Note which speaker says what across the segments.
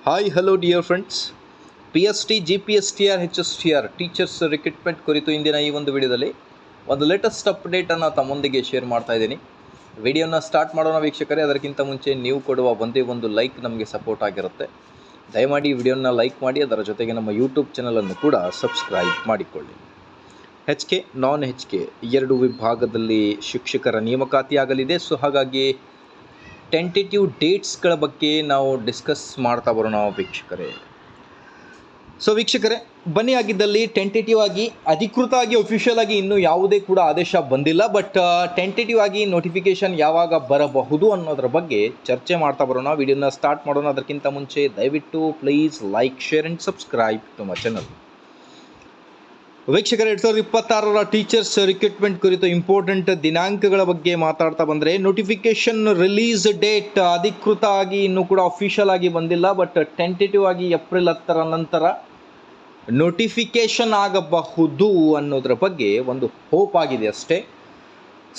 Speaker 1: Hi hello dear friends, PST GPSTR HSTR teachers recruitment ಕುರಿತು ಇಂದಿನ ಈ ಒಂದು ವಿಡಿಯೋದಲ್ಲಿ ಒಂದು ಲೇಟೆಸ್ಟ್ ಅಪ್ಡೇಟನ್ನು ತಮ್ಮೊಂದಿಗೆ ಶೇರ್ ಮಾಡ್ತಾ ಇದ್ದೀನಿ. ವಿಡಿಯೋನ ಸ್ಟಾರ್ಟ್ ಮಾಡೋಣ ವೀಕ್ಷಕರೇ. ಅದಕ್ಕಿಂತ ಮುಂಚೆ ನೀವು ಕೊಡುವ ಒಂದೇ ಒಂದು ಲೈಕ್ ನಮಗೆ ಸಪೋರ್ಟ್ ಆಗಿರುತ್ತೆ. ದಯಮಾಡಿ ವಿಡಿಯೋನ ಲೈಕ್ ಮಾಡಿ, ಅದರ ಜೊತೆಗೆ ನಮ್ಮ ಯೂಟ್ಯೂಬ್ ಚಾನಲನ್ನು ಕೂಡ ಸಬ್ಸ್ಕ್ರೈಬ್ ಮಾಡಿಕೊಳ್ಳಿ. HK ನಾನ್ HK ಎರಡು ವಿಭಾಗದಲ್ಲಿ ಶಿಕ್ಷಕರ ನೇಮಕಾತಿ ಆಗಲಿದೆ. ಸೊ ಹಾಗಾಗಿ ಟೆಂಟೇಟಿವ್ ಡೇಟ್ಸ್ಗಳ ಬಗ್ಗೆ ನಾವು ಡಿಸ್ಕಸ್ ಮಾಡ್ತಾ ಬರೋಣ ವೀಕ್ಷಕರೇ. ಸೊ ವೀಕ್ಷಕರೇ, ಬನ್ನಿ, ಆಗಿದ್ದಲ್ಲಿ ಟೆಂಟೇಟಿವ್ ಆಗಿ ಅಧಿಕೃತ ಆಗಿ ಅಫಿಷಿಯಲ್ ಆಗಿ ಇನ್ನೂ ಯಾವುದೇ ಕೂಡ ಆದೇಶ ಬಂದಿಲ್ಲ. ಬಟ್ ಟೆಂಟೇಟಿವ್ ಆಗಿ ನೋಟಿಫಿಕೇಶನ್ ಯಾವಾಗ ಬರಬಹುದು ಅನ್ನೋದ್ರ ಬಗ್ಗೆ ಚರ್ಚೆ ಮಾಡ್ತಾ ಬರೋಣ. ವಿಡಿಯೋನ ಸ್ಟಾರ್ಟ್ ಮಾಡೋಣ. ಅದಕ್ಕಿಂತ ಮುಂಚೆ ದಯವಿಟ್ಟು please like, share and subscribe to my channel. ವೀಕ್ಷಕರೇ, 2026 ಟೀಚರ್ಸ್ ರಿಕ್ರೂಟ್ಮೆಂಟ್ ಕುರಿತು ಇಂಪಾರ್ಟೆಂಟ್ ದಿನಾಂಕಗಳ ಬಗ್ಗೆ ಮಾತಾಡ್ತಾ ಬಂದರೆ, ನೋಟಿಫಿಕೇಶನ್ ರಿಲೀಸ್ ಡೇಟ್ ಅಧಿಕೃತ ಆಗಿ ಇನ್ನೂ ಕೂಡ ಅಫಿಷಿಯಲ್ ಆಗಿ ಬಂದಿಲ್ಲ. ಬಟ್ ಟೆಂಟೇಟಿವ್ ಆಗಿ ಏಪ್ರಿಲ್ 10 ನಂತರ ನೋಟಿಫಿಕೇಶನ್ ಆಗಬಹುದು ಅನ್ನೋದ್ರ ಬಗ್ಗೆ ಒಂದು ಹೋಪ್ ಆಗಿದೆ ಅಷ್ಟೇ.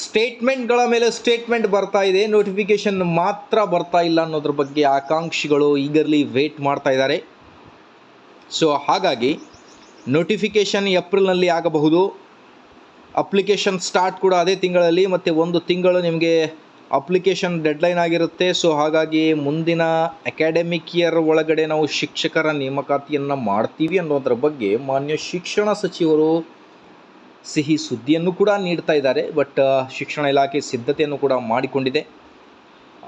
Speaker 1: ಸ್ಟೇಟ್ಮೆಂಟ್ಗಳ ಮೇಲೆ ಸ್ಟೇಟ್ಮೆಂಟ್ ಬರ್ತಾ ಇದೆ, ನೋಟಿಫಿಕೇಶನ್ ಮಾತ್ರ ಬರ್ತಾ ಇಲ್ಲ ಅನ್ನೋದ್ರ ಬಗ್ಗೆ ಆಕಾಂಕ್ಷಿಗಳು ಈಗರ್ಲಿ ವೇಟ್ ಮಾಡ್ತಾ ಇದ್ದಾರೆ. ಸೊ ಹಾಗಾಗಿ ನೋಟಿಫಿಕೇಷನ್ ಏಪ್ರಿಲ್ನಲ್ಲಿ ಆಗಬಹುದು. ಅಪ್ಲಿಕೇಶನ್ ಸ್ಟಾರ್ಟ್ ಕೂಡ ಅದೇ ತಿಂಗಳಲ್ಲಿ, ಮತ್ತು ಒಂದು ತಿಂಗಳು ನಿಮಗೆ ಅಪ್ಲಿಕೇಶನ್ ಡೆಡ್ಲೈನ್ ಆಗಿರುತ್ತೆ. ಸೊ ಹಾಗಾಗಿ ಮುಂದಿನ ಅಕಾಡೆಮಿಕ್ ಇಯರ್ ಒಳಗಡೆ ನಾವು ಶಿಕ್ಷಕರ ನೇಮಕಾತಿಯನ್ನು ಮಾಡ್ತೀವಿ ಅನ್ನೋದ್ರ ಬಗ್ಗೆ ಮಾನ್ಯ ಶಿಕ್ಷಣ ಸಚಿವರು ಸಿಹಿ ಸುದ್ದಿಯನ್ನು ಕೂಡ ನೀಡ್ತಾ ಇದ್ದಾರೆ. ಬಟ್ ಶಿಕ್ಷಣ ಇಲಾಖೆ ಸಿದ್ಧತೆಯನ್ನು ಕೂಡ ಮಾಡಿಕೊಂಡಿದೆ.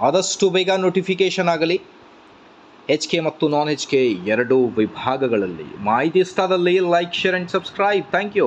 Speaker 1: ಆದಷ್ಟು ಬೇಗ ನೋಟಿಫಿಕೇಷನ್ ಆಗಲಿ. HK ಮತ್ತು ನಾನ್ HK ಎರಡೂ ವಿಭಾಗಗಳಲ್ಲಿ. ಮಾಹಿತಿ ಇಷ್ಟ ಆದಲ್ಲಿ like, share and subscribe. Thank you.